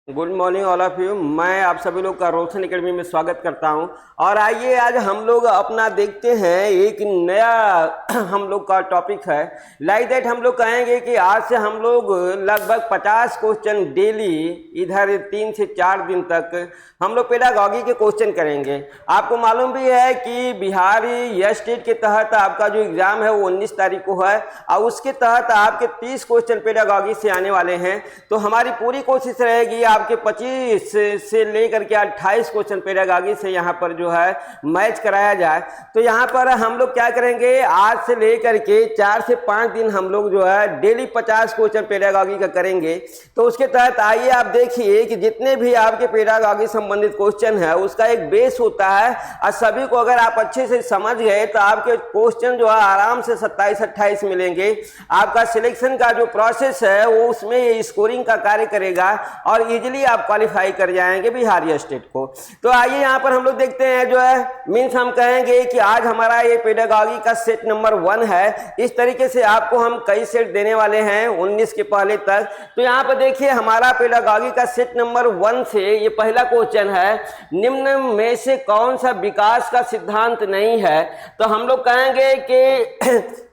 Good morning all of you. मैं आप सभी लोग का रोशन एकेडमी में स्वागत करता हूं। और आइए आज हम लोग अपना देखते हैं एक नया हम लोग का टॉपिक है। लाइक दैट हम लोग कहेंगे कि आज से हम लोग लगभग 50 क्वेश्चन डेली इधर 3 से 4 दिन तक हम लोग पेडागॉजी के क्वेश्चन करेंगे। आपको मालूम भी है कि बिहारी या स्टेट के तहत आपका जो एग्ज़ाम है वो 19 तारीख को है और उसके तहत आपके 30 क्वेश्चन पेडागॉजी से आने वाले हैं। तो हमारी पूरी कोशिश रहेगी आपके 25 से लेकर के 28 क्वेश्चन पेडागॉजी से यहाँ पर जो है मैच कराया जाए। तो यहाँ पर हम लोग क्या करेंगे, आज से लेकर के 4 से 5 दिन हम लोग जो है डेली 50 क्वेश्चन पेडागॉजी का करेंगे। तो उसके तहत आइए आप देखिए कि जितने भी आपके पेडागॉजी संबंधित क्वेश्चन है उसका एक बेस होता है और सभी को अगर आप अच्छे से समझ गए तो आपके क्वेश्चन जो है आराम से 27-28 मिलेंगे। आपका सिलेक्शन का जो प्रोसेस है वो उसमें ये स्कोरिंग का कार्य करेगा और इजीली आप क्वालिफाई कर जाएंगे बिहार या स्टेट को। तो आइए यहाँ पर हम लोग देखते हैं जो है मीन्स हम कहेंगे कि आज हमारा ये पेडागॉजी का सेट नंबर 1 है। इस तरीके से आपको हम कई सेट देने वाले हैं 19 के पहले तक। तो यहाँ पर देखिए हमारा पेडागॉजी का सेट नंबर 1 से ये पहला क्वेश्चन है, निम्न में से कौन सा विकास का सिद्धांत नहीं है। तो हम लोग कहेंगे कि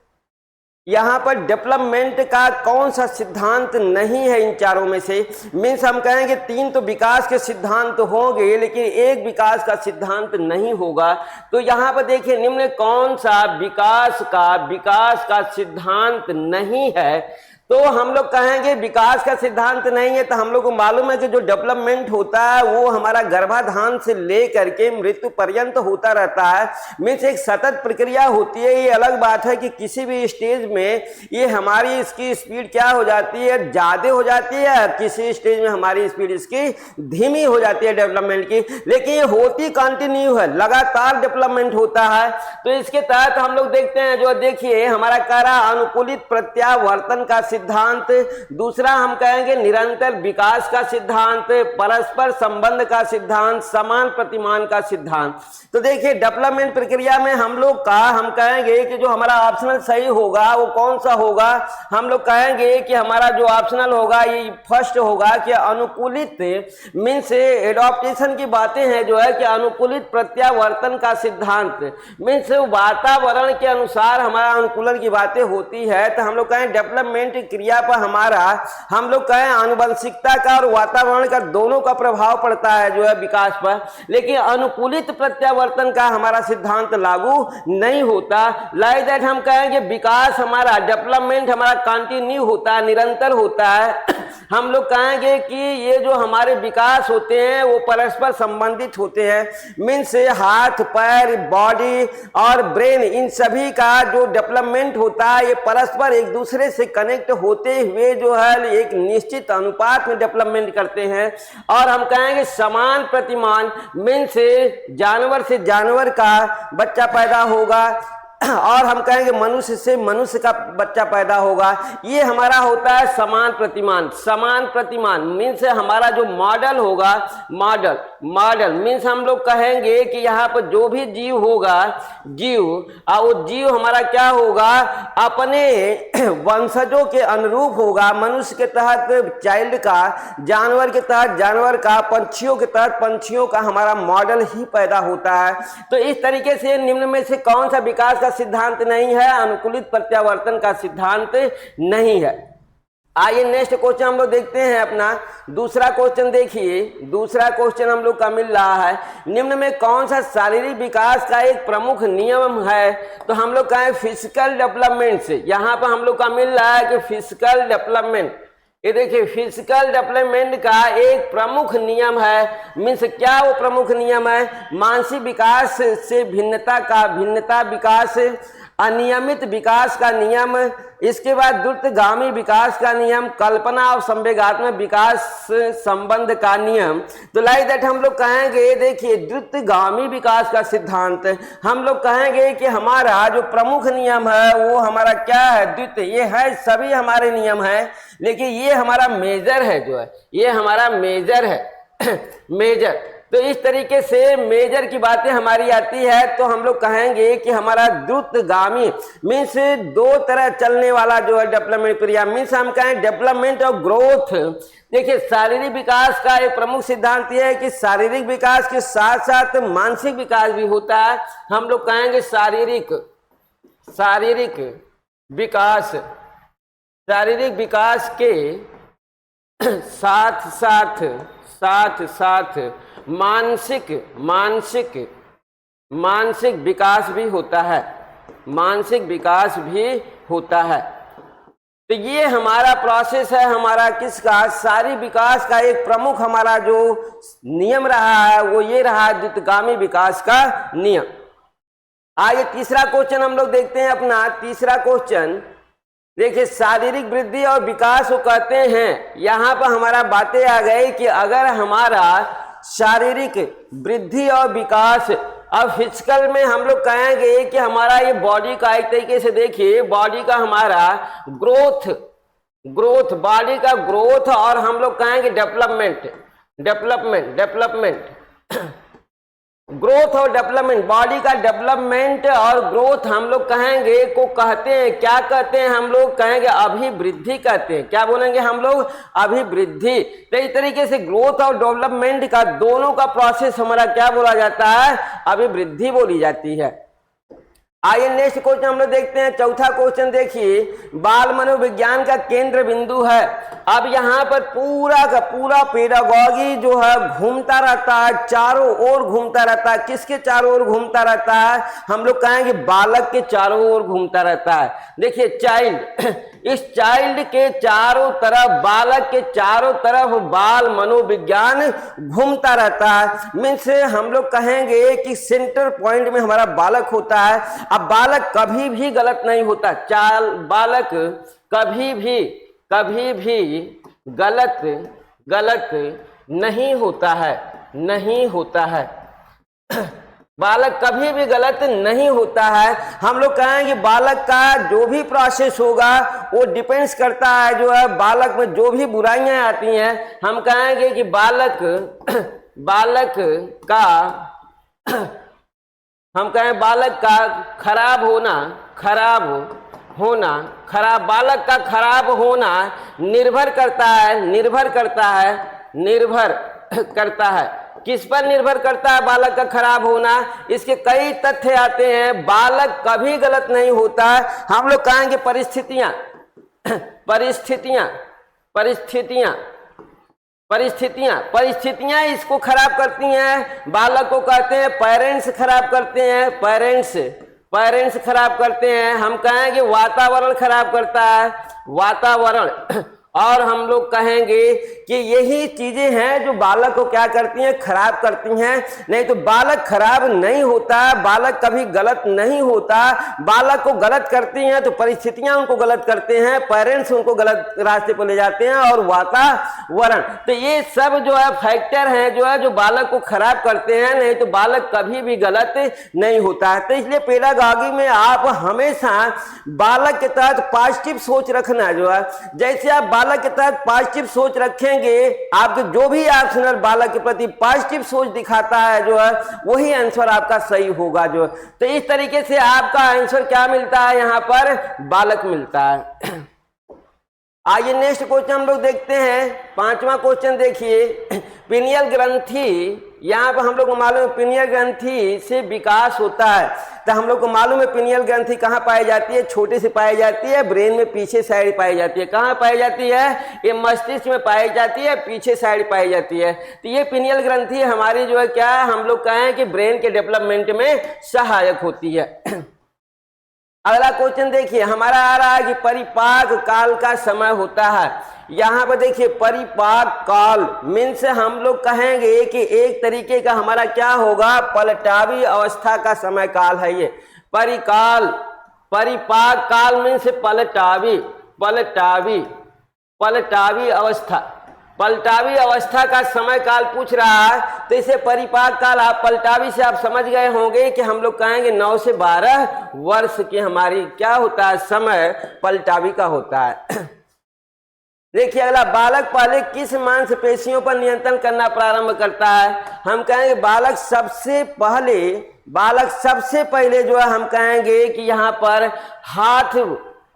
यहाँ पर डेवलपमेंट का कौन सा सिद्धांत नहीं है इन चारों में से। मीन्स हम कहेंगे 3 तो विकास के सिद्धांत होंगे लेकिन एक विकास का सिद्धांत नहीं होगा। तो यहाँ पर देखिए निम्न कौन सा विकास का सिद्धांत नहीं है। तो हम लोग कहेंगे विकास का सिद्धांत नहीं है। तो हम लोग को मालूम है कि जो डेवलपमेंट होता है वो हमारा गर्भाधान से लेकर के मृत्यु पर्यंत होता रहता है। मीन्स एक सतत प्रक्रिया होती है। ये अलग बात है कि किसी भी स्टेज में ये हमारी इसकी स्पीड क्या हो जाती है, ज़्यादा हो जाती है, किसी स्टेज में हमारी स्पीड इसकी धीमी हो जाती है डेवलपमेंट की, लेकिन ये होती कंटिन्यू है, लगातार डेवलपमेंट होता है। तो इसके तहत हम लोग देखते हैं जो देखिए हमारा कह रहा अनुकूलित प्रत्यावर्तन का सिद्धांत, दूसरा हम कहेंगे निरंतर विकास का सिद्धांत, परस्पर संबंध का सिद्धांत, समान प्रतिमान का सिद्धांत। तो देखिए डेवलपमेंट प्रक्रिया में हम लोग का हम कहेंगे कि जो हमारा ऑप्शनल सही होगा वो कौन सा होगा। हम लोग कहेंगे कि हमारा जो ऑप्शनल होगा ये फर्स्ट होगा कि अनुकूलित मीन्स एडॉप्टेशन की बातें हैं जो है कि अनुकूलित प्रत्यावर्तन का सिद्धांत मीन्स वातावरण के अनुसार हमारा अनुकूलन की बातें होती है। तो हम लोग कहें डेवलपमेंट क्रिया पर हमारा हम लोग कहें आनुवंशिकता का और वातावरण का दोनों का प्रभाव पड़ता है जो है विकास पर, लेकिन अनुकूलित प्रत्यावर्तन का हमारा सिद्धांत लागू नहीं होता। लाइक दैट हम कहेंगे विकास हमारा डेवलपमेंट हमारा कंटिन्यू होता है, निरंतर होता है। हम लोग कहेंगे कि ये जो हमारे विकास होते हैं वो परस्पर संबंधित होते हैं। मीन्स हाथ पैर बॉडी और ब्रेन इन सभी का जो डेवलपमेंट होता है ये परस्पर एक दूसरे से कनेक्ट होते हुए जो है एक निश्चित अनुपात में डेवलपमेंट करते हैं। और हम कहेंगे समान प्रतिमान मीन्स जानवर से जानवर का बच्चा पैदा होगा और हम कहेंगे मनुष्य से मनुष्य का बच्चा पैदा होगा। ये हमारा होता है समान प्रतिमान। समान प्रतिमान मीन्स हमारा जो मॉडल होगा, मॉडल मीन्स हम लोग कहेंगे कि यहाँ पर जो भी जीव होगा जीव और वो जीव हमारा क्या होगा अपने वंशजों के अनुरूप होगा। मनुष्य के तहत चाइल्ड का, जानवर के तहत जानवर का, पंछियों के तहत पंछियों का हमारा मॉडल ही पैदा होता है। तो इस तरीके से निम्न में से कौन सा विकास का सिद्धांत नहीं है, अनुकूलित प्रत्यावर्तन का सिद्धांत नहीं है। आइए नेक्स्ट क्वेश्चन हम लोग देखते हैं अपना दूसरा क्वेश्चन। देखिए दूसरा क्वेश्चन हम लोग का मिल रहा है, निम्न में कौन सा शारीरिक विकास का एक प्रमुख नियम है। तो हम लोग कहें फिजिकल डेवलपमेंट से, यहाँ पर हम लोग का मिल रहा है कि फिजिकल डेवलपमेंट। ये देखिए फिजिकल डेवलपमेंट का एक प्रमुख नियम है। मीन्स क्या वो प्रमुख नियम है, मानसिक विकास से भिन्नता विकास, अनियमित विकास का नियम, इसके बाद द्रुतगामी विकास का नियम, कल्पना और संवेगात्मक विकास संबंध का नियम। तो लाइक दैट हम लोग कहेंगे देखिए द्रुतगामी विकास का सिद्धांत हम लोग कहेंगे कि हमारा जो प्रमुख नियम है वो हमारा क्या है, द्वित। ये है सभी हमारे नियम है लेकिन ये हमारा मेजर है जो है, ये हमारा मेजर है मेजर। तो इस तरीके से मेजर की बातें हमारी आती है। तो हम लोग कहेंगे कि हमारा द्रुतगामी मीन्स दो तरह चलने वाला जो है डेवलपमेंट प्रक्रिया, मीन्स हम कहें डेवलपमेंट और ग्रोथ। देखिए शारीरिक विकास का एक प्रमुख सिद्धांत यह है कि शारीरिक विकास के साथ साथ मानसिक विकास भी होता है। हम लोग कहेंगे शारीरिक विकास के साथ साथ मानसिक विकास भी होता है, मानसिक विकास भी होता है। तो ये हमारा प्रोसेस है, हमारा किसका, शारीरिक विकास का एक प्रमुख हमारा जो नियम रहा है वो ये रहा द्रुतगामी विकास का नियम। आइए तीसरा क्वेश्चन हम लोग देखते हैं। अपना तीसरा क्वेश्चन देखिए, शारीरिक वृद्धि और विकास को कहते हैं। यहां पर हमारा बातें आ गई कि अगर हमारा शारीरिक वृद्धि और विकास, अब फिजिकल में हम लोग कहेंगे कि हमारा ये बॉडी का एक तरीके से देखिए, बॉडी का हमारा ग्रोथ बॉडी का ग्रोथ, और हम लोग कहेंगे डेवलपमेंट ग्रोथ और डेवलपमेंट, बॉडी का डेवलपमेंट और ग्रोथ हम लोग कहेंगे को कहते हैं, क्या कहते हैं, हम लोग कहेंगे अभिवृद्धि कहते हैं। क्या बोलेंगे हम लोग, अभिवृद्धि। तो इस तरीके से ग्रोथ और डेवलपमेंट का दोनों का प्रोसेस हमारा क्या बोला जाता है, अभिवृद्धि बोली जाती है। आइए नेक्स्ट क्वेश्चन हम लोग देखते हैं। चौथा क्वेश्चन देखिए, बाल मनोविज्ञान का केंद्र बिंदु है। अब यहाँ पर पूरा का पूरा पेडागॉजी जो है घूमता रहता है, चारों ओर घूमता रहता है। किसके चारों ओर घूमता रहता है, हम लोग कहेंगे बालक के चारों ओर घूमता रहता है। देखिए चाइल्ड, इस चाइल्ड के चारों तरफ, बालक के चारों तरफ बाल मनोविज्ञान घूमता रहता है। मीन्स हम लोग कहेंगे कि सेंटर पॉइंट में हमारा बालक होता है। अब बालक कभी भी गलत नहीं होता, बालक कभी भी गलत नहीं होता है, बालक कभी भी गलत नहीं होता है। हम लोग कहेंगे बालक का जो भी प्रोसेस होगा वो डिपेंड्स करता है, जो है बालक में जो भी बुराइयां आती हैं, हम कहेंगे कि बालक का खराब होना निर्भर करता है। किस पर निर्भर करता है बालक का खराब होना, इसके कई तथ्य आते हैं। बालक कभी गलत नहीं होता। हम लोग कहेंगे परिस्थितियां इसको खराब करती हैं, बालक को कहते हैं पेरेंट्स खराब करते हैं, पेरेंट्स खराब करते हैं। हम कहेंगे वातावरण खराब करता है, वातावरण। और हम लोग कहेंगे कि यही चीजें हैं जो बालक को क्या करती हैं, खराब करती हैं। नहीं तो बालक खराब नहीं होता, बालक कभी गलत नहीं होता। बालक को गलत करती हैं तो परिस्थितियां उनको गलत करते हैं, पेरेंट्स उनको गलत रास्ते पर ले जाते हैं, और वातावरण। तो ये सब जो है फैक्टर हैं जो बालक को खराब करते हैं। नहीं तो बालक कभी भी गलत नहीं होता है। तो इसलिए पेडागॉजी में आप हमेशा बालक के तहत पॉजिटिव सोच रखना, जो है जैसे आप बालक के तहत पॉजिटिव सोच रखेंगे, आपके जो भी आंसर बालक के प्रति पॉजिटिव सोच दिखाता है, जो है वही आंसर आपका सही होगा। जो तो इस तरीके से आपका आंसर क्या मिलता है, यहाँ पर बालक मिलता है। आइए नेक्स्ट क्वेश्चन हम लोग देखते हैं। पांचवा क्वेश्चन देखिए, पिनियल ग्रंथि, यहाँ पर हम लोग को मालूम है पिनियल ग्रंथि से विकास होता है। तो हम लोग को मालूम है पिनियल ग्रंथि कहाँ पाई जाती है, छोटे से पाई जाती है, ब्रेन में पीछे साइड पाई जाती है। कहाँ पाई जाती है, ये मस्तिष्क में पाई जाती है, पीछे साइड पाई जाती है। तो ये पिनियल ग्रंथि हमारी जो है क्या है, हम लोग कहें कि ब्रेन के डेवलपमेंट में सहायक होती है। अगला क्वेश्चन देखिए, हमारा आ रहा है कि परिपाक काल का समय होता है। यहाँ पर देखिए परिपाक काल मीन्स हम लोग कहेंगे कि एक तरीके का हमारा क्या होगा, पलटावी अवस्था का समय काल है ये परिपाक काल मीन्स पलटावी अवस्था का समय काल पूछ रहा है। तो इसे परिपाक काल, आप पलटावी से आप समझ गए होंगे कि हम लोग कहेंगे 9 से 12 वर्ष की हमारी क्या होता है, समय पलटावी का होता है। देखिए अगला, बालक पहले किस मांसपेशियों पर नियंत्रण करना प्रारंभ करता है। हम कहेंगे बालक सबसे पहले जो है हम कहेंगे कि यहाँ पर हाथ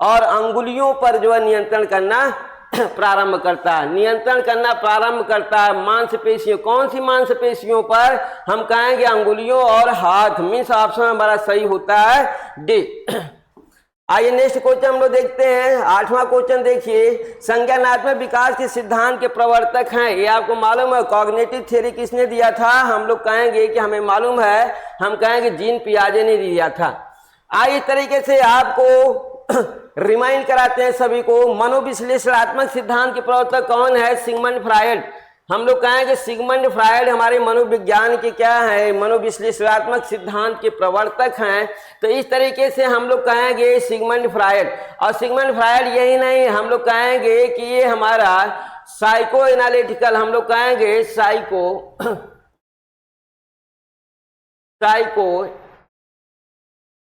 और अंगुलियों पर जो है नियंत्रण करना प्रारंभ करता है, नियंत्रण करना प्रारंभ करता है। मांसपेशियों, कौन सी मांसपेशियों पर? हम कहेंगे अंगुलियों और हाथ। मीन्स ऑप्शन हमारा सही होता है डी। आइए नेक्स्ट क्वेश्चन हम लोग देखते हैं। 8वां क्वेश्चन देखिए, संज्ञानात्मक विकास के सिद्धांत के प्रवर्तक हैं। ये आपको मालूम है, कॉग्निटिव थ्योरी किसने दिया था? हम लोग कहेंगे कि हमें मालूम है, हम कहेंगे जीन पियाजे ने दिया था। आइए इस तरीके से आपको रिमाइंड कराते हैं सभी को। मनोविश्लेषणात्मक सिद्धांत के प्रवर्तक कौन है? Sigmund Freud. हम लोग कहेंगे सिगमंड फ्रायड हमारे मनोविज्ञान के क्या है? मनोविश्लेषणात्मक सिद्धांत के प्रवर्तक हैं। तो इस तरीके से हम लोग कहेंगे सिगमंड फ्रायड। और सिगमंड फ्रायड यही नहीं, हम लोग कहेंगे कि ये हमारा साइको एनालिटिकल, हम लोग कहेंगे साइको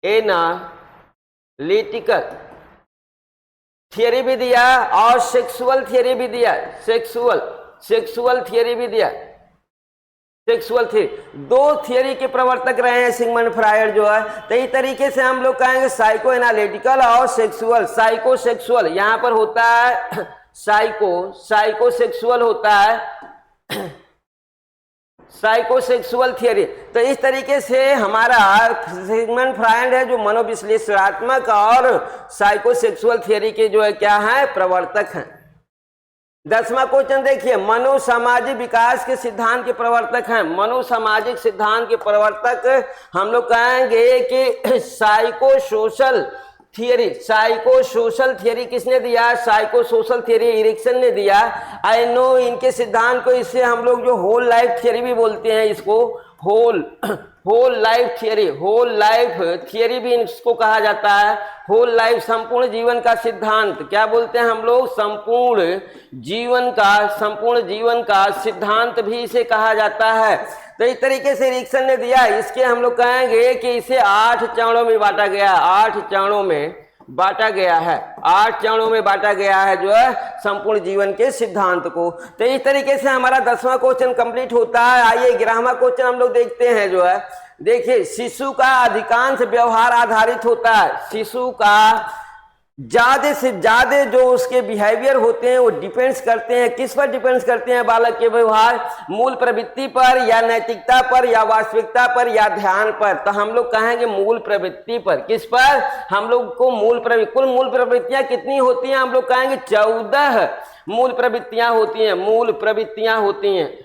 एनालिटिकल थियरी भी दिया और सेक्सुअल थियरी भी दिया। सेक्सुअल थियरी भी दिया। सेक्सुअल थियरी, दो थियरी के प्रवर्तक रहे हैं सिगमंड फ्रायड जो है। तो इस तरीके से हम लोग कहेंगे साइको एनालिटिकल और सेक्सुअल। साइको सेक्सुअल यहाँ पर होता है साइको सेक्सुअल होता है साइकोसेक्सुअल थियरी। तो इस तरीके से हमारा सिगमंड फ्रायड है जो मनोविश्लेषणात्मक और साइकोसेक्सुअल थियरी के जो है क्या है? प्रवर्तक हैं। 10वां क्वेश्चन देखिए, मनोसामाजिक विकास के सिद्धांत के प्रवर्तक हैं। मनोसामाजिक सिद्धांत के प्रवर्तक हम लोग कहेंगे कि साइकोसोशल थियरी किसने दिया? साइकोसोशल थियरी इरिक्सन ने दिया। आई नो इनके सिद्धांत को, इससे हम लोग जो होल लाइफ थियरी भी बोलते हैं, इसको होल लाइफ थियरी भी इसको कहा जाता है। होल लाइफ, संपूर्ण जीवन का सिद्धांत क्या बोलते हैं हम लोग? संपूर्ण जीवन का सिद्धांत भी इसे कहा जाता है। तो इस तरीके से इरिक्सन ने दिया। इसके हम लोग कहेंगे कि इसे 8 चरणों में बांटा गया। 8 चरणों में बांटा गया है जो है संपूर्ण जीवन के सिद्धांत को। तो इस तरीके से हमारा 10वां क्वेश्चन कंप्लीट होता है। आइए 11वां क्वेश्चन हम लोग देखते हैं जो है। देखिए, शिशु का अधिकांश व्यवहार आधारित होता है। शिशु का ज्यादा से ज्यादा जो उसके बिहेवियर होते हैं वो डिपेंड्स करते हैं, किस पर डिपेंड्स करते हैं? बालक के व्यवहार मूल प्रवृत्ति पर, या नैतिकता पर, या वास्तविकता पर, या ध्यान पर। तो हम लोग कहेंगे मूल प्रवृत्ति पर। किस पर? हम लोग को कुल मूल प्रवृत्तियां कितनी होती हैं? हम लोग कहेंगे 14 मूल प्रवृत्तियां होती हैं।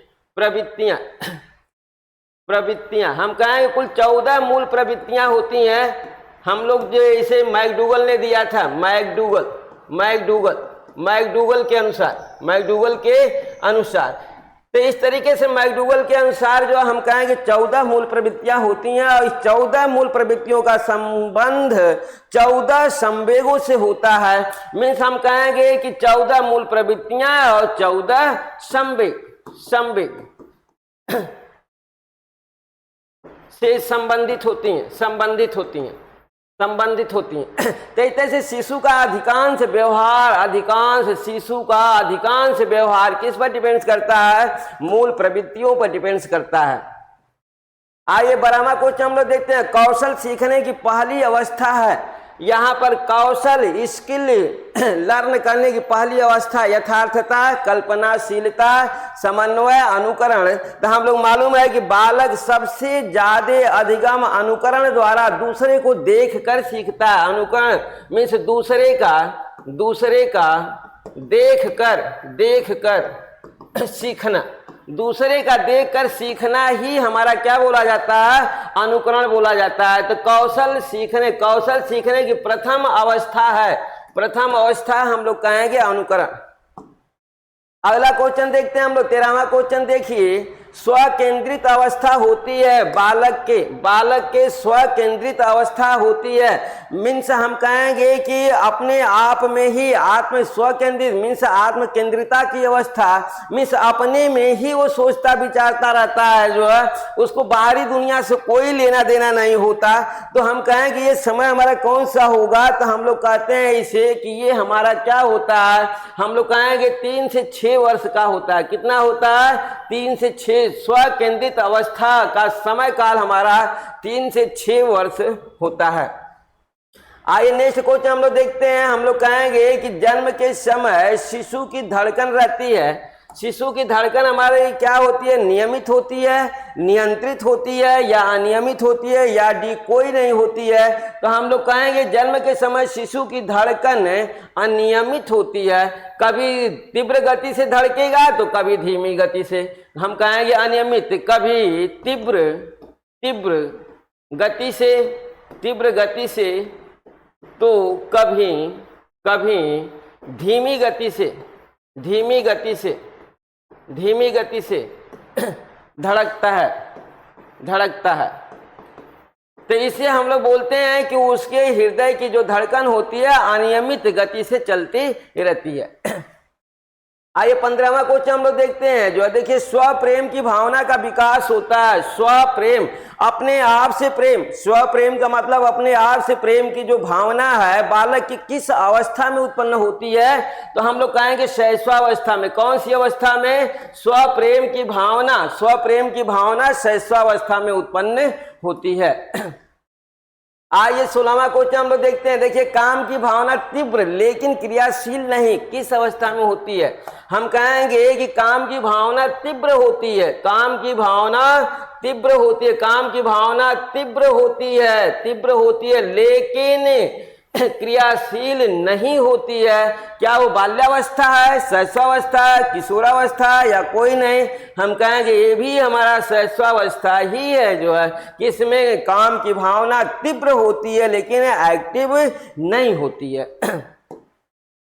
प्रवृत्तियां हम कहेंगे कुल 14 मूल प्रवृत्तियां होती हैं। हम लोग जो इसे मैकडूगल ने दिया था, मैकडूगल के अनुसार। तो इस तरीके से मैकडूगल के अनुसार जो हम कहेंगे 14 मूल प्रवृत्तियां होती हैं। और इस 14 मूल प्रवृत्तियों का संबंध 14 संवेगों से होता है। मीन्स हम कहेंगे कि 14 मूल प्रवृत्तियां और 14 संवेग से संबंधित होती हैं। तो इस तरह से शिशु का अधिकांश व्यवहार किस पर डिपेंड्स करता है? मूल प्रवृत्तियों पर डिपेंड्स करता है। आइए 12वां क्वेश्चन हम लोग देखते हैं। कौशल सीखने की पहली अवस्था है। यहाँ पर कौशल, स्किल लर्न करने की पहली अवस्था यथार्थता, कल्पनाशीलता, समन्वय, अनुकरण। तो हम लोग मालूम है कि बालक सबसे ज्यादा अधिगम अनुकरण द्वारा दूसरे को देख कर सीखता है। अनुकरण मीन्स दूसरे का देख कर सीखना। दूसरे का देखकर सीखना ही हमारा क्या बोला जाता है? अनुकरण बोला जाता है। तो कौशल सीखने की प्रथम अवस्था हम लोग कहेंगे अनुकरण। अगला क्वेश्चन देखते हैं हम लोग। 13वां क्वेश्चन देखिए, स्वकेंद्रित अवस्था होती है बालक के स्वकेंद्रित अवस्था होती है। मीन्स हम कहेंगे कि अपने आप में ही स्वकेंद्रित मीन्स आत्म केंद्रिता की अवस्था। मीन्स अपने में ही वो सोचता विचारता रहता है, जो है उसको बाहरी दुनिया से कोई लेना देना नहीं होता। तो हम कहेंगे ये समय हमारा कौन सा होगा? तो हम लोग कहते हैं इसे कि ये हमारा क्या होता है? हम लोग कहेंगे 3 से 6 वर्ष का होता है। कितना होता है? 3 से 6 से स्व केंद्रित अवस्था का समय काल हमारा 3 से 6 वर्ष होता है। आइए नेक्स्ट क्वेश्चन हम लोग देखते हैं। हम लोग कहेंगे कि जन्म के समय शिशु की धड़कन रहती है, शिशु की धड़कन हमारे क्या होती है, नियमित होती है, नियंत्रित होती है या अनियमित होती है या डी कोई नहीं होती है। तो हम लोग कहेंगे जन्म के समय शिशु की धड़कन अनियमित होती है, कभी तीव्र गति से धड़केगा तो कभी धीमी गति से। हम कहेंगे अनियमित, कभी तीव्र गति से तो कभी धीमी गति से धड़कता है। तो इसे हम लोग बोलते हैं कि उसके हृदय की जो धड़कन होती है अनियमित गति से चलती रहती है। आइए 15वां क्वेश्चन हम लोग देखते हैं। जो देखिए स्वप्रेम की भावना का विकास होता है। स्वप्रेम, अपने आप से प्रेम, स्वप्रेम का मतलब अपने आप से प्रेम की जो भावना है बालक की किस अवस्था में उत्पन्न होती है, तो हम लोग कहेंगे शैशवावस्था में। कौन सी अवस्था में? स्वप्रेम की भावना शैशवावस्था में उत्पन्न होती है। आइए 16वां क्वेश्चन हम लोग देखते हैं। देखिए काम की भावना तीव्र लेकिन क्रियाशील नहीं किस अवस्था में होती है? हम कहेंगे कि काम की भावना तीव्र होती है, काम की भावना तीव्र होती है लेकिन क्रियाशील नहीं होती है। क्या वो बाल्यावस्था है, शैशवावस्था है, किशोरावस्था है या कोई नहीं? हम कहेंगे ये भी हमारा शैशवावस्था ही है, जो है किसमें काम की भावना तीव्र होती है लेकिन एक्टिव नहीं होती है।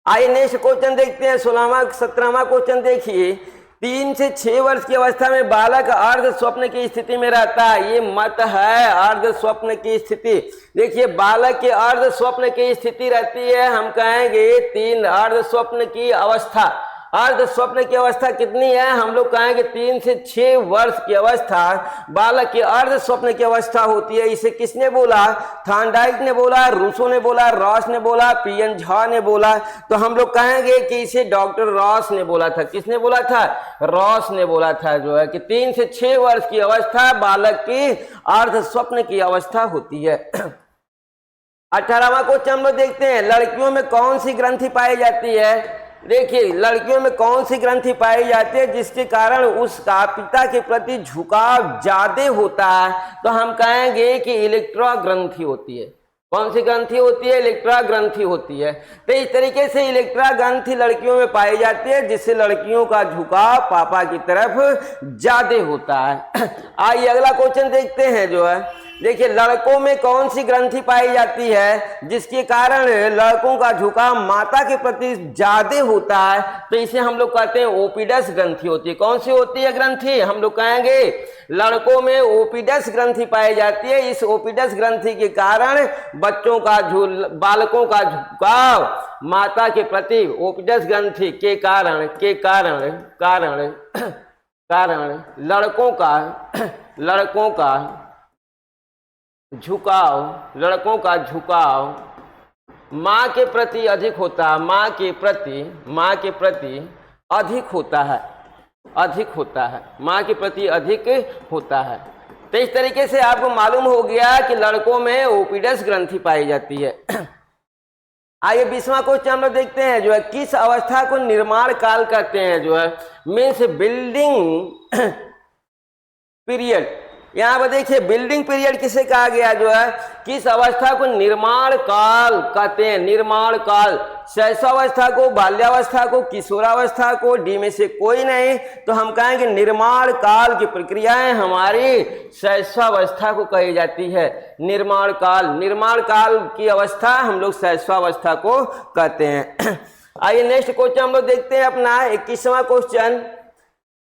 आइए नेक्स्ट क्वेश्चन देखते हैं। 17वां क्वेश्चन देखिए। 3 से 6 वर्ष की अवस्था में बालक अर्ध स्वप्न की स्थिति में रहता है। ये मत है अर्ध स्वप्न की स्थिति। देखिए बालक के अर्ध स्वप्न की स्थिति रहती है। हम कहेंगे 3 अर्ध स्वप्न की अवस्था। अर्ध स्वप्न की अवस्था कितनी है? हम लोग कहेंगे 3 से 6 वर्ष की अवस्था बालक की अर्ध स्वप्न की अवस्था होती है। इसे किसने बोला? थॉर्नडाइक ने बोला, रूसो ने बोला, रॉस ने बोला, पीएन झा ने बोला। तो हम लोग कहेंगे कि इसे डॉक्टर रॉस ने बोला था। किसने बोला था? रॉस ने बोला था, जो है कि 3 से 6 वर्ष की अवस्था बालक की अर्ध स्वप्न की अवस्था होती है। 18वां क्वेश्चन हम लोग देखते हैं। लड़कियों में कौन सी ग्रंथि पाई जाती है? देखिए लड़कियों में कौन सी ग्रंथि पाई जाती है जिसके कारण उसका पिता के प्रति झुकाव ज्यादा होता है? तो हम कहेंगे कि इलेक्ट्रा ग्रंथि होती है। कौन सी ग्रंथि होती है? इलेक्ट्रा ग्रंथि होती है। तो इस तरीके से इलेक्ट्रा ग्रंथि लड़कियों में पाई जाती है जिससे लड़कियों का झुकाव पापा की तरफ ज्यादा होता है। आइए अगला क्वेश्चन देखते हैं। जो है देखिए लड़कों में कौन सी ग्रंथि पाई जाती है जिसके कारण लड़कों का झुकाव माता के प्रति ज्यादा होता है? तो इसे हम लोग कहते हैं ओपिडस ग्रंथि होती है। कौन सी होती है ग्रंथि? हम लोग कहेंगे लड़कों में ओपिडस ग्रंथि पाई जाती है। इस ओपिडस ग्रंथि के कारण बालकों का झुकाव माता के प्रति ओपिडस ग्रंथि के कारण लड़कों का झुकाव माँ के प्रति अधिक होता है। माँ के प्रति अधिक होता है। माँ के प्रति अधिक होता है। तो इस तरीके से आपको मालूम हो गया कि लड़कों में ओपिडस ग्रंथि पाई जाती है। आइए 20वां क्वेश्चन हम लोग देखते हैं। जो है किस अवस्था को निर्माण काल कहते हैं? जो है मीन्स बिल्डिंग पीरियड। यहाँ पर देखिए बिल्डिंग पीरियड किसे कहा गया? जो है किस अवस्था को निर्माण काल कहते हैं? निर्माण काल। शैशवावस्था को, बाल्यावस्था को, किशोरावस्था को, डी में से कोई नहीं। तो हम कहेंगे निर्माण काल की प्रक्रियाएं हमारी शैशवावस्था को कही जाती है। निर्माण काल की अवस्था हम लोग शैशवावस्था को कहते हैं। आइए नेक्स्ट क्वेश्चन हम लोग देखते हैं अपना 21वां क्वेश्चन।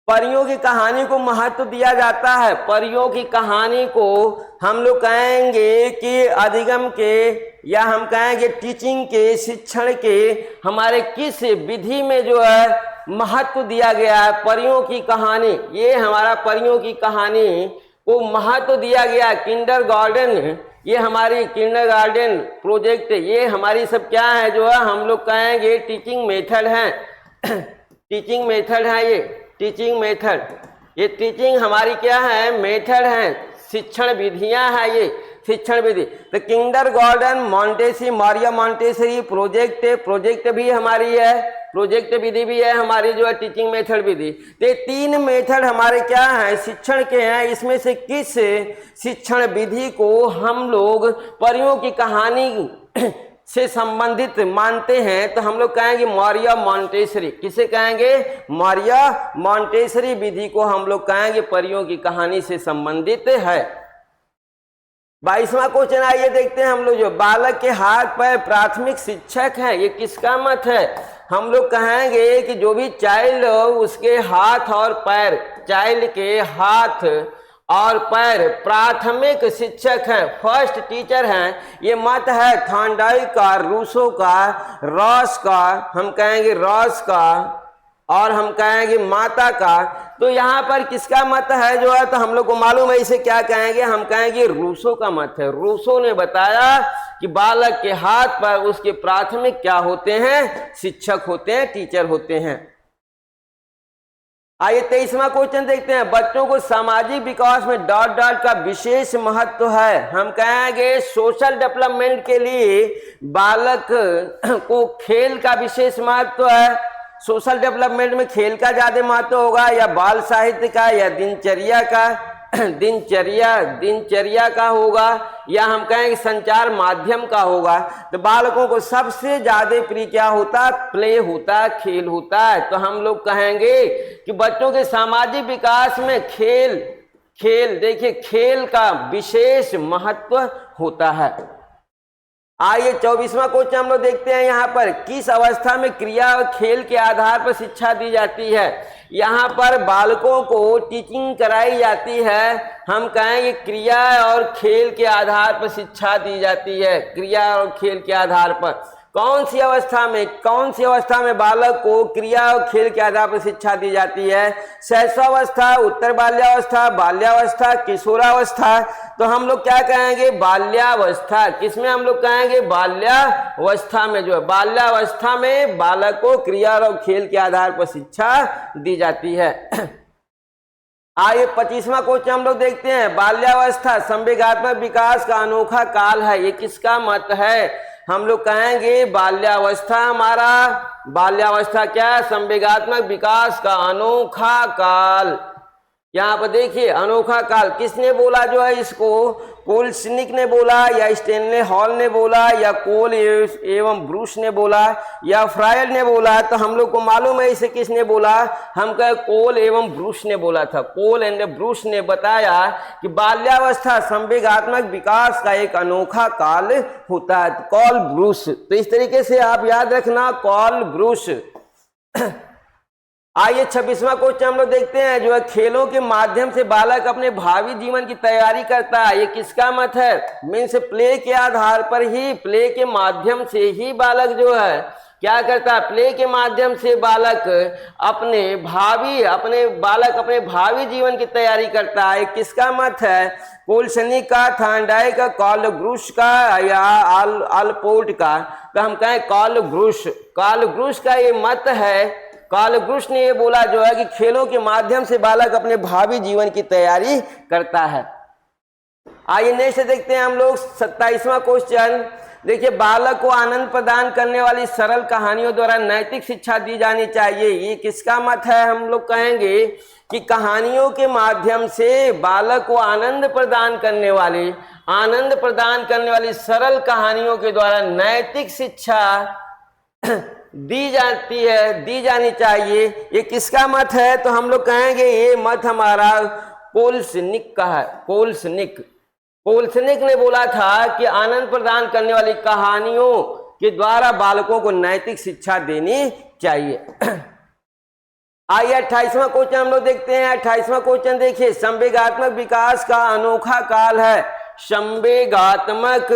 परियों की कहानी को महत्व दिया जाता है। परियों की कहानी को हम लोग कहेंगे कि अधिगम के या हम कहेंगे टीचिंग के, शिक्षण के हमारे किस विधि में जो है महत्व दिया गया है? परियों की कहानी, ये हमारा परियों की कहानी को महत्व दिया गया। किंडरगार्टन, ये हमारी किंडरगार्टन प्रोजेक्ट, ये हमारी सब क्या है? जो है हम लोग कहेंगे टीचिंग मेथड है। टीचिंग मेथड है ये, टीचिंग मेथड। ये टीचिंग हमारी क्या है, मेथड है, शिक्षण विधियां हैं ये शिक्षण विधि। तो kindergarten, Montessori, Maria Montessori, project भी हमारी है, प्रोजेक्ट विधि भी है हमारी जो है टीचिंग मेथड विधि। तो ये 3 मेथड हमारे क्या हैं, शिक्षण के हैं। इसमें से किस शिक्षण विधि को हम लोग परियों की कहानी से संबंधित मानते हैं? तो हम लोग कहेंगे मारिया मॉन्टेसरी। किसे कहेंगे? मारिया मॉन्टेसरी विधि को हम लोग कहेंगे परियों की कहानी से संबंधित है। 22वां क्वेश्चन आइए देखते हैं हम लोग। जो बालक के हाथ पैर प्राथमिक शिक्षक हैं, ये किसका मत है? हम लोग कहेंगे कि जो भी चाइल्ड उसके हाथ और पैर, चाइल्ड के हाथ और पैर प्राथमिक शिक्षक हैं, फर्स्ट टीचर हैं। ये मत है थॉर्नडाइक का, रूसो का, रॉस का, हम कहेंगे रॉस का, और हम कहेंगे माता का। तो यहाँ पर किसका मत है जो है, तो हम लोग को मालूम है इसे क्या कहेंगे, हम कहेंगे रूसो का मत है। रूसो ने बताया कि बालक के हाथ पर उसके प्राथमिक क्या होते हैं, शिक्षक होते हैं, टीचर होते हैं। आइए 23वां क्वेश्चन देखते हैं। बच्चों को सामाजिक विकास में डॉट डॉट का विशेष महत्व है। हम कहेंगे सोशल डेवलपमेंट के लिए बालक को खेल का विशेष महत्व है। सोशल डेवलपमेंट में खेल का ज्यादा महत्व होगा, या बाल साहित्य का, या दिनचर्या का, दिनचर्या का होगा, या हम कहेंगे संचार माध्यम का होगा। तो बालकों को सबसे ज्यादा प्रिय क्या होता है? प्ले होता है, खेल होता है। तो हम लोग कहेंगे कि बच्चों के सामाजिक विकास में खेल देखिए खेल का विशेष महत्व होता है। आइए 24वां क्वेश्चन हम लोग देखते हैं। यहाँ पर किस अवस्था में क्रिया और खेल के आधार पर शिक्षा दी जाती है? यहाँ पर बालकों को टीचिंग कराई जाती है। हम कहेंगे क्रिया और खेल के आधार पर शिक्षा दी जाती है। क्रिया और खेल के आधार पर कौन सी अवस्था में बालक को क्रिया और खेल के आधार पर शिक्षा दी जाती है? शैशवावस्था, उत्तर बाल्यावस्था, बाल्यावस्था, किशोरावस्था। तो हम लोग क्या कहेंगे? बाल्यावस्था। किसमें हम लोग कहेंगे? बाल्यावस्था में। जो है बाल्यावस्था में बालक को क्रिया और खेल के आधार पर शिक्षा दी जाती है। आइए 25वां क्वेश्चन हम लोग देखते हैं। बाल्यावस्था संवेगात्मक विकास का अनोखा काल है, ये किसका मत है? हम लोग कहेंगे बाल्यावस्था क्या है? संवेगात्मक विकास का अनोखा काल। यहाँ पर देखिए अनोखा काल किसने बोला जो है इसको? कोल्सनिक ने बोला, या स्टेनले हॉल ने बोला, या कोल एवं ब्रूस ने बोला, या फ्रायल ने बोला? तो हम लोग को मालूम है इसे किसने बोला? हम कहे कोल एवं ब्रूस ने बोला था। कोल एंड ब्रूस ने बताया कि बाल्यावस्था संवेगात्मक विकास का एक अनोखा काल होता है। Call Bruce. तो इस तरीके से आप याद रखना, कॉल ब्रूस। आइए 26वां क्वेश्चन हम लोग देखते हैं। जो है खेलों के माध्यम से बालक अपने भावी जीवन की तैयारी करता है, ये किसका मत है? मीन्स प्ले के आधार पर ही, प्ले के माध्यम से ही बालक जो है क्या करता है? प्ले के माध्यम से बालक अपने भावी जीवन की तैयारी करता है। किसका मत है? कोल्सनिक का, थॉर्नडाइक का, कॉल ब्रूस का, या आलपोर्ट का? तो हम कहें कॉल ब्रूस का ये मत है। कॉल ब्रूस ने ये बोला जो है कि खेलों के माध्यम से बालक अपने भावी जीवन की तैयारी करता है। आइए नेक्स्ट देखते हैं हम लोग 27वां क्वेश्चन। देखिए बालक को आनंद प्रदान करने वाली सरल कहानियों द्वारा नैतिक शिक्षा दी जानी चाहिए, ये किसका मत है? हम लोग कहेंगे कि कहानियों के माध्यम से बालक को आनंद प्रदान करने वाली सरल कहानियों के द्वारा नैतिक शिक्षा दी जानी चाहिए, ये किसका मत है? तो हम लोग कहेंगे ये मत हमारा कोल्सनिक का है। कोल्सनिक ने बोला था कि आनंद प्रदान करने वाली कहानियों के द्वारा बालकों को नैतिक शिक्षा देनी चाहिए। आइए 28वां क्वेश्चन हम लोग देखते हैं। 28वां क्वेश्चन देखिए, संवेगात्मक विकास का अनोखा काल है। संवेगात्मक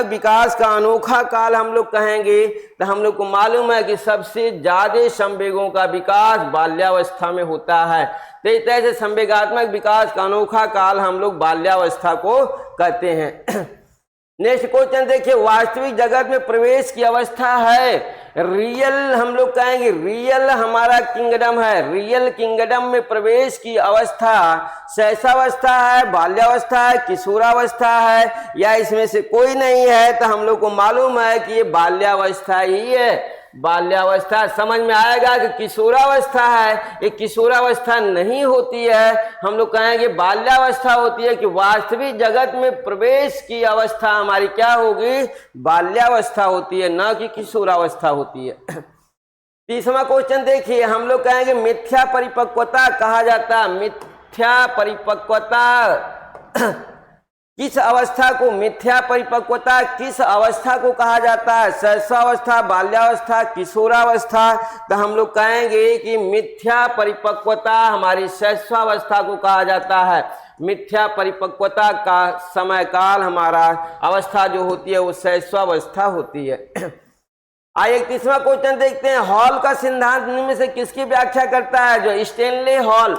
विकास का अनोखा काल हम लोग कहेंगे तो हम लोग को मालूम है कि सबसे ज्यादा संवेगों का विकास बाल्यावस्था में होता है। तो इस तरह से संवेगात्मक विकास का अनोखा काल हम लोग बाल्यावस्था को कहते हैं। नेक्स्ट क्वेश्चन देखिए, वास्तविक जगत में प्रवेश की अवस्था है, रियल हम लोग कहेंगे रियल हमारा किंगडम है। रियल किंगडम में प्रवेश की अवस्था शैशवावस्था है, बाल्यावस्था है, किशोरावस्था है, या इसमें से कोई नहीं है, तो हम लोग को मालूम है कि ये बाल्यावस्था ही है। बाल्यावस्था समझ में आएगा कि किशोरावस्था है, ये किशोरावस्था नहीं होती है, हम लोग कहेंगे बाल्यावस्था होती है कि वास्तविक जगत में प्रवेश की अवस्था हमारी क्या होगी, बाल्यावस्था होती है, ना कि किशोरावस्था होती है। तीसरा क्वेश्चन देखिए, हम लोग कहेंगे मिथ्या परिपक्वता कहा जाता है। मिथ्या परिपक्वता किस अवस्था को, मिथ्या परिपक्वता किस अवस्था को कहा जाता है, शैशवावस्था, बाल्यावस्था, किशोरावस्था। तो हम लोग कहेंगे कि मिथ्या परिपक्वता हमारी शैशवावस्था को कहा जाता है। मिथ्या परिपक्वता का समय काल हमारा अवस्था जो होती है वो शैशवावस्था होती है। आइए एक तीसरा क्वेश्चन देखते हैं, हॉल का सिद्धांत में से किसकी व्याख्या करता है। जो स्टैनले हॉल,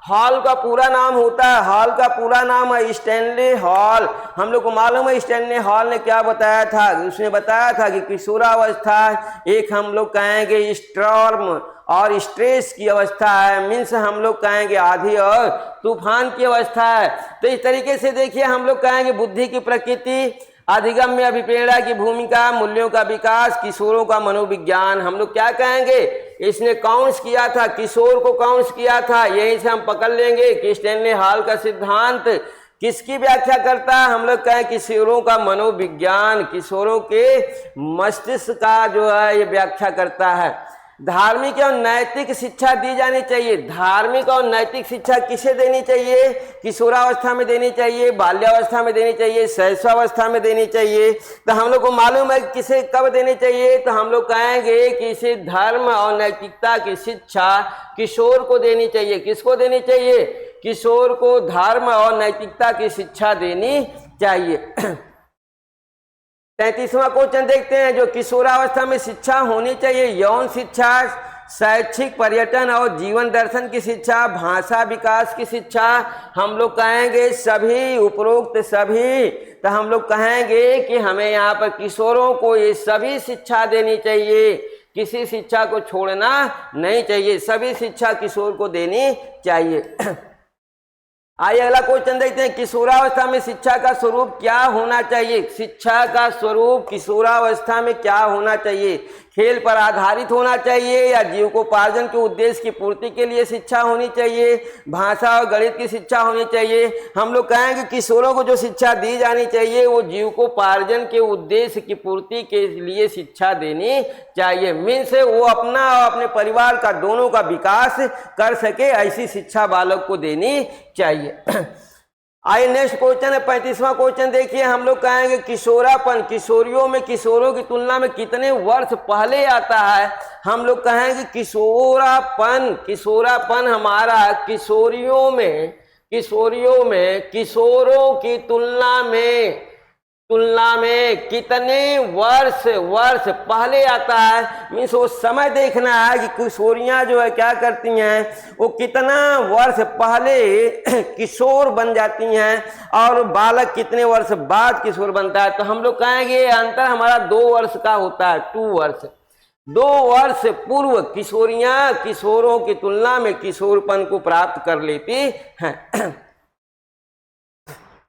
हॉल का पूरा नाम होता है, हॉल का पूरा नाम है स्टैनले हॉल। हम लोग को मालूम है स्टैनले हॉल ने क्या बताया था, उसने बताया था कि किशोरावस्था एक हम लोग कहेंगे स्टॉर्म और स्ट्रेस की अवस्था है, मीन्स हम लोग कहेंगे आंधी और तूफान की अवस्था है। तो इस तरीके से देखिए हम लोग कहेंगे बुद्धि की प्रकृति, अधिगम्य अभिप्रेरणा की भूमिका, मूल्यों का विकास, किशोरों का मनोविज्ञान। हम लोग क्या कहेंगे, इसने काउंस किया था, किशोर को काउंस किया था। यहीं से हम पकड़ लेंगे कि स्टैनले हॉल का सिद्धांत किसकी व्याख्या करता है। हम लोग कहें किशोरों का मनोविज्ञान, किशोरों के मस्तिष्क का जो है ये व्याख्या करता है। धार्मिक और नैतिक शिक्षा दी जानी चाहिए। धार्मिक और नैतिक शिक्षा किसे देनी चाहिए, किशोरावस्था में देनी चाहिए, बाल्यावस्था में देनी चाहिए, शैशवावस्था में देनी चाहिए। तो हम लोग को मालूम है किसे कब देनी चाहिए, तो हम लोग कहेंगे कि इसे धर्म और नैतिकता की शिक्षा किशोर को देनी चाहिए। किसको देनी चाहिए, किशोर को धर्म और नैतिकता की शिक्षा देनी चाहिए। 33वां क्वेश्चन देखते हैं, जो किशोरावस्था में शिक्षा होनी चाहिए, यौन शिक्षा, शैक्षिक पर्यटन और जीवन दर्शन की शिक्षा, भाषा विकास की शिक्षा। हम लोग कहेंगे सभी उपरोक्त सभी, तो हम लोग कहेंगे कि हमें यहाँ पर किशोरों को ये सभी शिक्षा देनी चाहिए, किसी शिक्षा को छोड़ना नहीं चाहिए, सभी शिक्षा किशोर को देनी चाहिए। आइए अगला क्वेश्चन देखते हैं, किशोरावस्था में शिक्षा का स्वरूप क्या होना चाहिए। शिक्षा का स्वरूप किशोरावस्था में क्या होना चाहिए, खेल पर आधारित होना चाहिए या जीविकोपार्जन के उद्देश्य की पूर्ति के लिए शिक्षा होनी चाहिए, भाषा और गणित की शिक्षा होनी चाहिए। हम लोग कहेंगे किशोरों को जो शिक्षा दी जानी चाहिए वो जीविकोपार्जन के उद्देश्य की पूर्ति के लिए शिक्षा देनी चाहिए, मीन्स वो अपना और अपने परिवार का दोनों का विकास कर सके, ऐसी शिक्षा बालक को देनी चाहिए। आइए नेक्स्ट क्वेश्चन है 35वां क्वेश्चन देखिए, हम लोग कहेंगे किशोरापन किशोरियों में किशोरों की तुलना में कितने वर्ष पहले आता है। हम लोग कहेंगे किशोरापन हमारा किशोरियों में किशोरों की तुलना में कितने वर्ष पहले आता है। मीन्स वो समय देखना है कि किशोरियां जो है क्या करती हैं, वो कितना वर्ष पहले किशोर बन जाती हैं और बालक कितने वर्ष बाद किशोर बनता है। तो हम लोग कहेंगे अंतर हमारा 2 वर्ष का होता है, 2 वर्ष। 2 वर्ष पूर्व किशोरियां किशोरों की तुलना में किशोरपन को प्राप्त कर लेती हैं।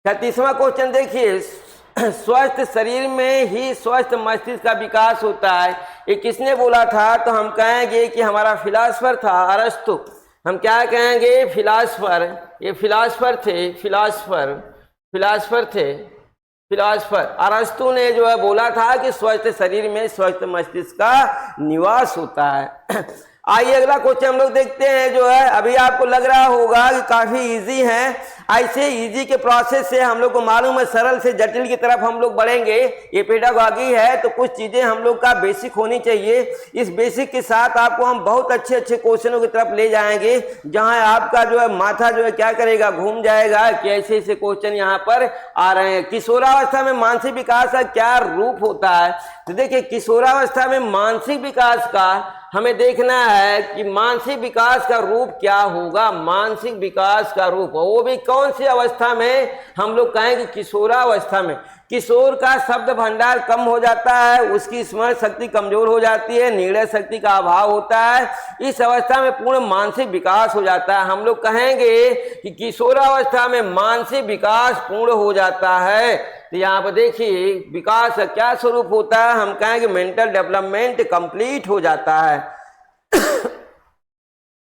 36वां क्वेश्चन देखिए, स्वस्थ शरीर में ही स्वस्थ मस्तिष्क का विकास होता है, ये किसने बोला था। तो हम कहेंगे कि हमारा फिलासफर था अरस्तु। हम क्या कहेंगे, फिलासफर, ये फिलासफर थे अरस्तु ने जो है बोला था कि स्वस्थ शरीर में स्वस्थ मस्तिष्क का निवास होता है। आइए अगला क्वेश्चन हम लोग देखते हैं, जो है अभी आपको लग रहा होगा कि काफी इजी है। ऐसे इजी के प्रोसेस से हम लोग को मालूम है सरल से जटिल की तरफ हम लोग बढ़ेंगे। ये पेडागॉजी है तो कुछ चीजें हम लोग का बेसिक होनी चाहिए। इस बेसिक के साथ आपको हम बहुत अच्छे क्वेश्चनों की तरफ ले जाएंगे, जहां आपका जो है माथा जो है क्या करेगा, घूम जाएगा कि ऐसे ऐसे क्वेश्चन यहाँ पर आ रहे हैं। किशोरावस्था में मानसिक विकास का क्या रूप होता है। तो देखिए किशोरावस्था में मानसिक विकास का हमें देखना है कि मानसिक विकास का रूप क्या होगा। मानसिक विकास का रूप वो भी कौन सी अवस्था में, हम लोग कहेंगे किशोरावस्था में। किशोर का शब्द भंडार कम हो जाता है, उसकी स्मरण शक्ति कमजोर हो जाती है, निर्णय शक्ति का अभाव होता है। इस अवस्था में पूर्ण मानसिक विकास हो जाता है। हम लोग कहेंगे कि किशोरावस्था में मानसिक विकास पूर्ण हो जाता है। तो यहाँ पर देखिए विकास का क्या स्वरूप होता है, हम कहेंगे मेंटल डेवलपमेंट कंप्लीट हो जाता है।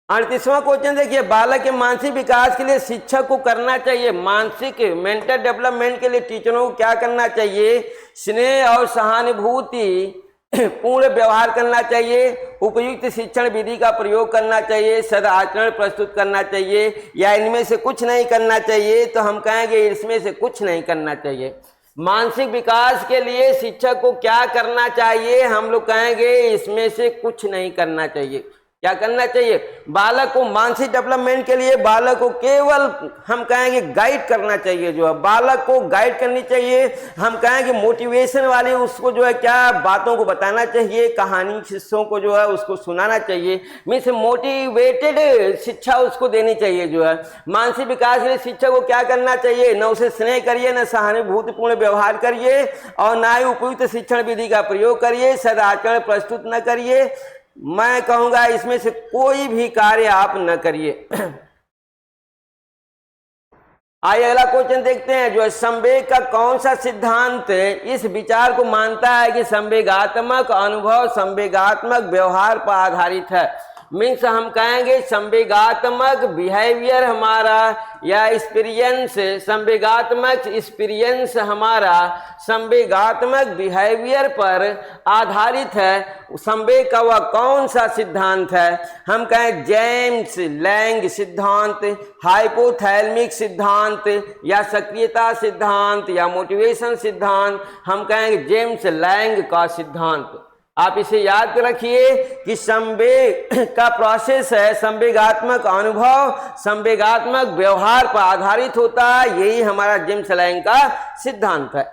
38वां क्वेश्चन देखिए, बालक के मानसिक विकास के लिए शिक्षक को करना चाहिए, मानसिक मेंटल डेवलपमेंट के लिए टीचरों को क्या करना चाहिए, स्नेह और सहानुभूति पूर्ण व्यवहार करना चाहिए, उपयुक्त शिक्षण विधि का प्रयोग करना चाहिए, सदाचरण प्रस्तुत करना चाहिए, या इनमें से कुछ नहीं करना चाहिए। तो हम कहेंगे इसमें से कुछ नहीं करना चाहिए। मानसिक विकास के लिए शिक्षक को क्या करना चाहिए, हम लोग कहेंगे इसमें से कुछ नहीं करना चाहिए। क्या करना चाहिए, बालक को मानसिक डेवलपमेंट के लिए बालक को केवल हम कहेंगे गाइड करना चाहिए, जो है बालक को गाइड करनी चाहिए। हम कहेंगे मोटिवेशन वाली उसको जो है क्या बातों को बताना चाहिए, कहानी किस्सों को जो है उसको सुनाना चाहिए, मीन्स मोटिवेटेड शिक्षा उसको देनी चाहिए। जो है मानसिक विकास के लिए शिक्षक को क्या करना चाहिए, न उसे स्नेह करिए, न सहानुभूतिपूर्ण व्यवहार करिए, और न ही उपयुक्त शिक्षण विधि का प्रयोग करिए, सदाचरण प्रस्तुत न करिए। मैं कहूंगा इसमें से कोई भी कार्य आप न करिए। आइए अगला क्वेश्चन देखते हैं, जो है संवेग का कौन सा सिद्धांत इस विचार को मानता है कि संवेगात्मक अनुभव संवेगात्मक व्यवहार पर आधारित है। मीन्स हम कहेंगे संवेगात्मक बिहेवियर हमारा या एक्सपीरियंस, संवेगात्मक एक्सपीरियंस हमारा संवेगात्मक बिहेवियर पर आधारित है। संवेग का वह कौन सा सिद्धांत है, हम कहें जेम्स लैंग सिद्धांत, हाइपोथैलेमिक सिद्धांत, या सक्रियता सिद्धांत, या मोटिवेशन सिद्धांत, हम कहेंगे जेम्स लैंग का सिद्धांत। आप इसे याद रखिए कि संवेग का प्रोसेस है, संवेगात्मक अनुभव संवेगात्मक व्यवहार पर आधारित होता है, यही हमारा जेम्स लैंग का सिद्धांत है।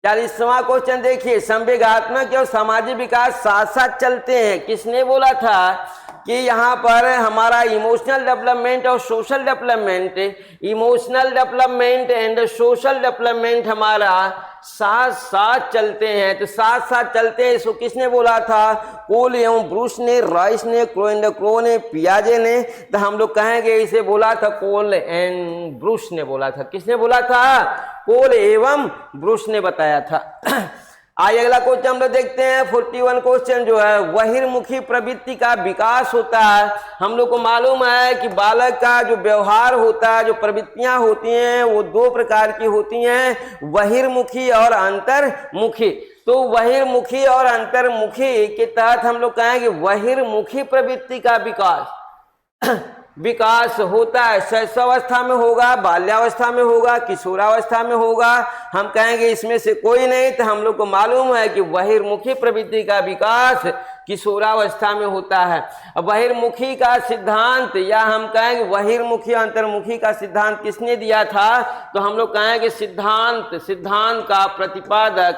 40वां क्वेश्चन देखिए, संवेगात्मक और सामाजिक विकास साथ साथ चलते हैं। किसने बोला था कि यहाँ पर हमारा इमोशनल डेवलपमेंट और social development, emotional development and social development हमारा साथ साथ चलते हैं। तो साथ साथ चलते हैं, इसको किसने बोला था, कोल एवं ब्रूस ने, रॉयस ने, क्रो ने, पियाजे ने। तो हम लोग कहेंगे इसे बोला था कोल एंड ब्रूस ने बोला था। किसने बोला था, कोल एवं ब्रूस ने बताया था। आइए अगला क्वेश्चन हम लोग देखते हैं 41 क्वेश्चन, जो है बहिर्मुखी प्रवृत्ति का विकास होता है। हम लोग को मालूम है कि बालक का जो व्यवहार होता है, जो प्रवृत्तियां होती हैं, वो दो प्रकार की होती हैं, बहिर्मुखी और अंतर्मुखी। तो बहिर्मुखी और अंतर्मुखी के तहत हम लोग कहेंगे बहिर्मुखी प्रवृत्ति का विकास होता है। शैशवावस्था में होगा, बाल्यावस्था में होगा, किशोरावस्था में होगा, हम कहेंगे इसमें से कोई नहीं। तो हम लोग को मालूम है कि बहिर्मुखी प्रवृत्ति का विकास किशोरावस्था में होता है। बहिर्मुखी का सिद्धांत, या हम कहेंगे बहिर्मुखी अंतर्मुखी का सिद्धांत किसने दिया था, तो हम लोग कहेंगे सिद्धांत का प्रतिपादक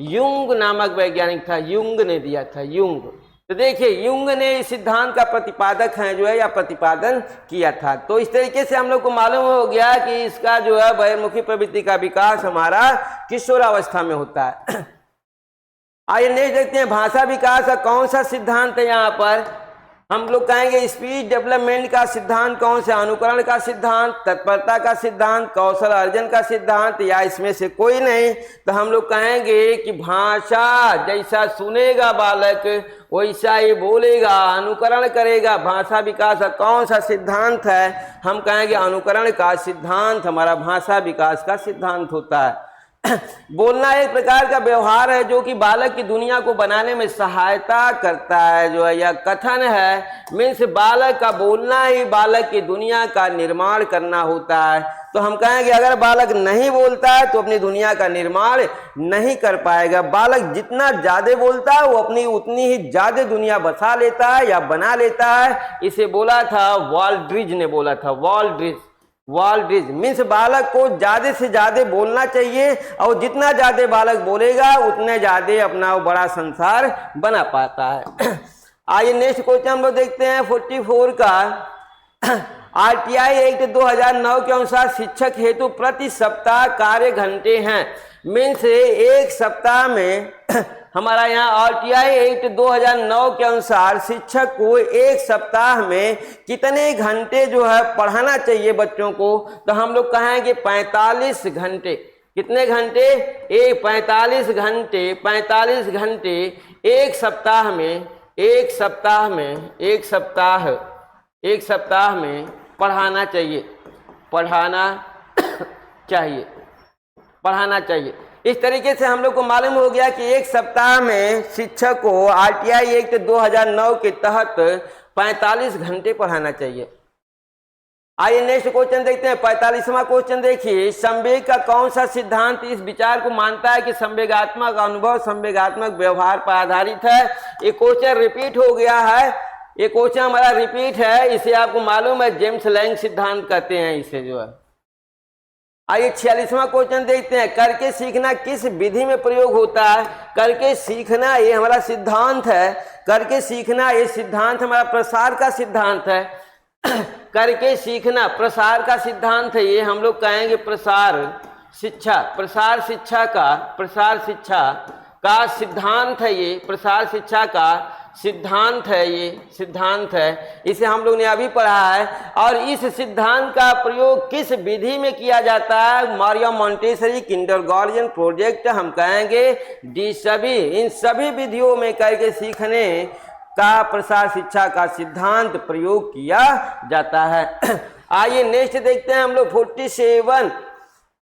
युंग नामक वैज्ञानिक था, युंग ने दिया था, युंग। तो देखिए युंग ने इस सिद्धांत का प्रतिपादक है जो है या प्रतिपादन किया था। तो इस तरीके से हम लोग को मालूम हो गया कि इसका जो है बहिर्मुखी प्रवृत्ति का विकास हमारा किशोरावस्था में होता है। आइए नेक्स्ट देखते हैं, भाषा विकास का कौन सा सिद्धांत है। यहाँ पर हम लोग कहेंगे स्पीच डेवलपमेंट का सिद्धांत कौन सा, अनुकरण का सिद्धांत, तत्परता का सिद्धांत, कौशल अर्जन का सिद्धांत, या इसमें से कोई नहीं। तो हम लोग कहेंगे कि भाषा जैसा सुनेगा बालक वैसा ही बोलेगा, अनुकरण करेगा। भाषा विकास का कौन सा सिद्धांत है, हम कहेंगे अनुकरण का सिद्धांत हमारा भाषा विकास का सिद्धांत होता है। बोलना एक प्रकार का व्यवहार है जो कि बालक की दुनिया को बनाने में सहायता करता है, जो है या कथन है, मीन्स बालक का बोलना ही बालक की दुनिया का निर्माण करना होता है। तो हम कहेंगे अगर बालक नहीं बोलता है तो अपनी दुनिया का निर्माण नहीं कर पाएगा। बालक जितना ज्यादा बोलता है वो अपनी उतनी ही ज्यादा दुनिया बसा लेता है या बना लेता है। इसे बोला था वॉल्ड्रिज ने बोला था, वॉल्ड्रिज मीन्स बालक को ज्यादा से ज्यादा बोलना चाहिए, और जितना ज्यादा बालक बोलेगा उतने ज्यादा अपना बड़ा संसार बना पाता है। आइए नेक्स्ट क्वेश्चन हम लोग देखते हैं 44 का। आरटीआई एक्ट 2009 के अनुसार शिक्षक हेतु प्रति सप्ताह कार्य घंटे हैं। मीन्स एक सप्ताह में हमारा यहाँ आरटीआई एक्ट 2009 के अनुसार शिक्षक को एक सप्ताह में कितने घंटे जो है पढ़ाना चाहिए बच्चों को, तो हम लोग कहेंगे 45 घंटे। कितने घंटे? 45 घंटे। 45 घंटे एक सप्ताह में पढ़ाना चाहिए। इस तरीके से हम लोग को मालूम हो गया कि एक सप्ताह में शिक्षक को आरटीआई एक्ट 2009 के तहत 45 घंटे पढ़ाना चाहिए। आइए नेक्स्ट क्वेश्चन देखते हैं। 45वां क्वेश्चन देखिए, संवेग का कौन सा सिद्धांत इस विचार को मानता है कि संवेगात्मक अनुभव संवेगात्मक व्यवहार पर आधारित है। ये क्वेश्चन रिपीट हो गया है, ये क्वेश्चन हमारा रिपीट है। इसे आपको मालूम है जेम्स लैंग सिद्धांत कहते हैं इसे जो है। आइए 46वां क्वेश्चन देखते हैं, करके सीखना किस विधि में प्रयोग होता है। करके सीखना ये हमारा सिद्धांत है। करके सीखना ये सिद्धांत हमारा प्रसार का सिद्धांत है। करके सीखना प्रसार का सिद्धांत है। ये हम लोग कहेंगे प्रसार शिक्षा का सिद्धांत है। ये प्रसार शिक्षा का सिद्धांत है, ये सिद्धांत है। इसे हम लोग ने अभी पढ़ा है। और इस सिद्धांत का प्रयोग किस विधि में किया जाता है? मारिया मॉन्टेसरी, किंडरगार्टन प्रोजेक्ट, हम कहेंगे इन सभी विधियों में करके सीखने का प्रसार शिक्षा का सिद्धांत प्रयोग किया जाता है। आइए नेक्स्ट देखते हैं हम लोग 47।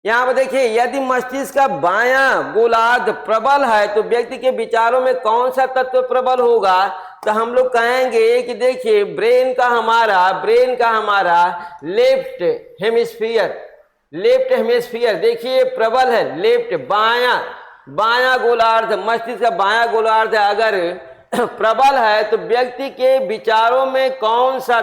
यहाँ पर देखिए, यदि मस्तिष्क का बायां गोलार्ध प्रबल है तो व्यक्ति के विचारों में कौन सा तत्व प्रबल होगा? तो हम लोग कहेंगे कि देखिए ब्रेन का हमारा लेफ्ट हेमिस्फीयर देखिए प्रबल है। लेफ्ट बायां गोलार्ध, मस्तिष्क का बायां गोलार्ध अगर प्रबल है तो व्यक्ति के विचारों में कौन सा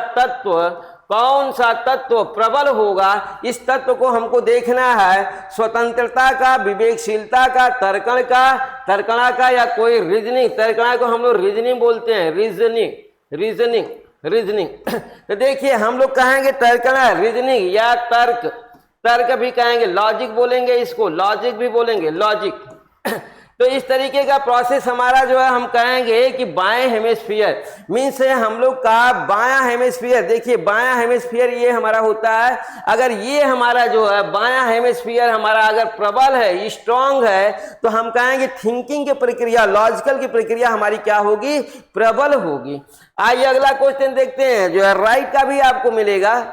तत्व प्रबल होगा? इस तत्व को हमको देखना है। स्वतंत्रता का, विवेकशीलता का, तर्कणा का या कोई रीजनिंग। तर्कणा को हम लोग रीजनिंग बोलते हैं, रीजनिंग। तो देखिए हम लोग कहेंगे तर्कणा, रीजनिंग या तर्क भी कहेंगे, लॉजिक बोलेंगे इसको, लॉजिक भी बोलेंगे, लॉजिक। तो इस तरीके का प्रोसेस हमारा जो है हम कहेंगे कि बाएं हेमिस्फीयर मीन्स हम लोग का बायां हेमिस्फीयर। देखिए बायां हेमिस्फीयर ये हमारा होता है। अगर ये हमारा जो है बायां हेमिस्फीयर हमारा अगर प्रबल है, स्ट्रांग है, तो हम कहेंगे थिंकिंग की प्रक्रिया, लॉजिकल की प्रक्रिया हमारी क्या होगी? प्रबल होगी। आइए अगला क्वेश्चन देखते हैं, जो है राइट का भी आपको मिलेगा।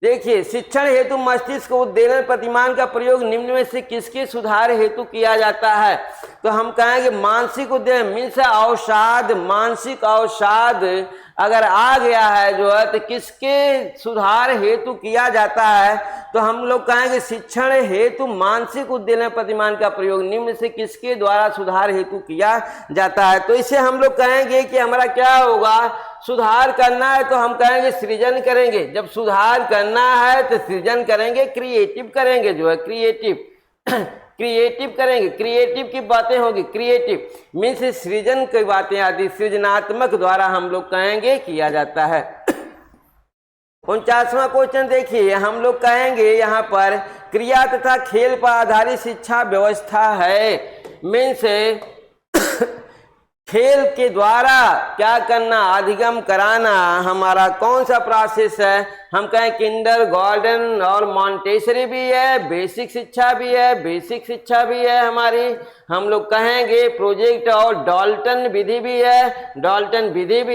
देखिए, शिक्षण हेतु मस्तिष्क उद्दीपन प्रतिमान का प्रयोग निम्न में से किसके सुधार हेतु किया जाता है? तो हम कहेंगे मानसिक उद्दीपन मीन्स अवसाद, मानसिक अवसाद अगर आ गया है जो है तो किसके सुधार हेतु किया जाता है? तो हम लोग कहेंगे शिक्षण हेतु मानसिक उद्दीपन प्रतिमान का प्रयोग निम्न से किसके द्वारा सुधार हेतु किया जाता है? तो इसे हम लोग कहेंगे कि हमारा क्या होगा? सुधार करना है तो हम कहेंगे सृजन करेंगे। जब सुधार करना है तो सृजन करेंगे, क्रिएटिव करेंगे, जो है क्रिएटिव करेंगे, क्रिएटिव की बातें होगी। क्रिएटिव मीन्स सृजन की बातें आती, सृजनात्मक द्वारा हम लोग कहेंगे किया जाता है। 49वां क्वेश्चन देखिए, हम लोग कहेंगे यहाँ पर क्रिया तथा खेल पर आधारित शिक्षा व्यवस्था है। मीन्स खेल के द्वारा क्या करना? अधिगम कराना हमारा कौन सा प्रोसेस है? हम कहें किंडरगार्टन और मॉन्टेसरी भी है, बेसिक शिक्षा भी है हमारी। हम लोग कहेंगे प्रोजेक्ट और डाल्टन विधि भी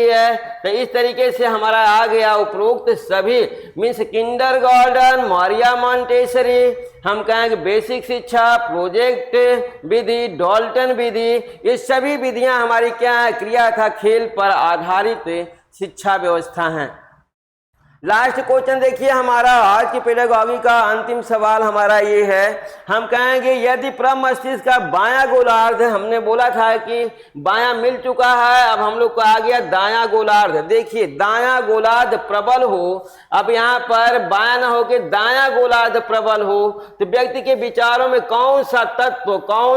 है। तो इस तरीके से हमारा आ गया उपरोक्त सभी मीन्स किंडरगार्टन, मारिया मॉन्टेसरी, हम कहेंगे बेसिक शिक्षा, प्रोजेक्ट विधि, डाल्टन विधि, ये सभी विधियां हमारी क्या है? क्रिया तथा खेल पर आधारित शिक्षा व्यवस्था हैं। लास्ट क्वेश्चन देखिए, हमारा आज की पेडागॉजी का अंतिम सवाल हमारा ये है। हम कहेंगे यदि प्रमस्तिष्क का बायां गोलार्ध, हमने बोला था कि बायां मिल चुका है, अब हम लोग को आ गया दायां गोलार्ध। देखिए दायां गोलार्ध प्रबल हो, अब यहाँ पर बायां न हो के दायां गोलार्ध प्रबल हो, तो व्यक्ति के विचारों में कौन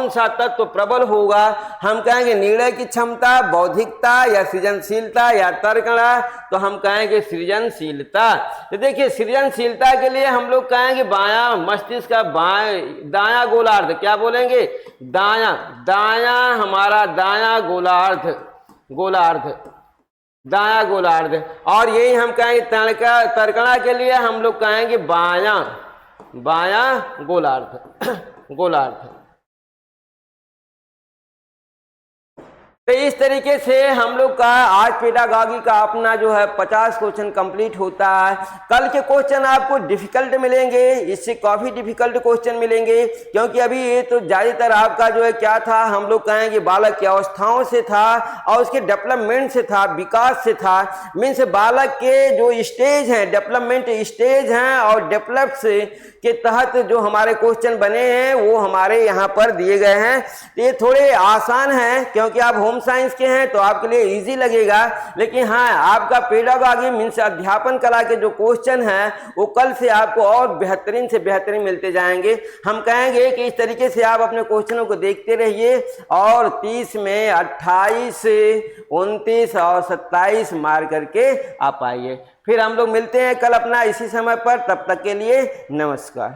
सा तत्व प्रबल होगा? हम कहेंगे निर्णय की क्षमता, बौद्धिकता या सृजनशीलता या तर्कणा? तो हम कहेंगे सृजनशीलता। सृजनशीलता। तो देखिए सृजनशीलता के लिए हम लोग कहेंगे बायां मस्तिष्क का दायां गोलार्ध, क्या बोलेंगे, दायां, दायां हमारा दायां गोलार्ध, दायां गोलार्ध। और यही हम कहेंगे तर्कणा के लिए हम लोग कहेंगे बायां गोलार्ध। तो इस तरीके से हम लोग का आज पेडागॉजी का अपना जो है 50 क्वेश्चन कंप्लीट होता है। कल के क्वेश्चन आपको डिफिकल्ट मिलेंगे, इससे काफ़ी डिफिकल्ट क्वेश्चन मिलेंगे, क्योंकि अभी ये तो ज़्यादातर आपका जो है क्या था, हम लोग कहेंगे बालक की अवस्थाओं से था और उसके डेवलपमेंट से था, विकास से था। मीन्स बालक के जो स्टेज हैं, डेवलपमेंट स्टेज हैं और डेवलप से के तहत जो हमारे क्वेश्चन बने हैं वो हमारे यहाँ पर दिए गए हैं। तो ये थोड़े आसान हैं क्योंकि आप होम साइंस के हैं तो आपके लिए इजी लगेगा, लेकिन हाँ आपका पेडागॉजी मीन्स अध्यापन कला के जो क्वेश्चन हैं वो कल से आपको और बेहतरीन से बेहतरीन मिलते जाएंगे। हम कहेंगे कि इस तरीके से आप अपने क्वेश्चनों को देखते रहिए और 30 में 28, 29 और 27 मार करके आप आइए। फिर हम लोग मिलते हैं कल अपना इसी समय पर, तब तक के लिए नमस्कार।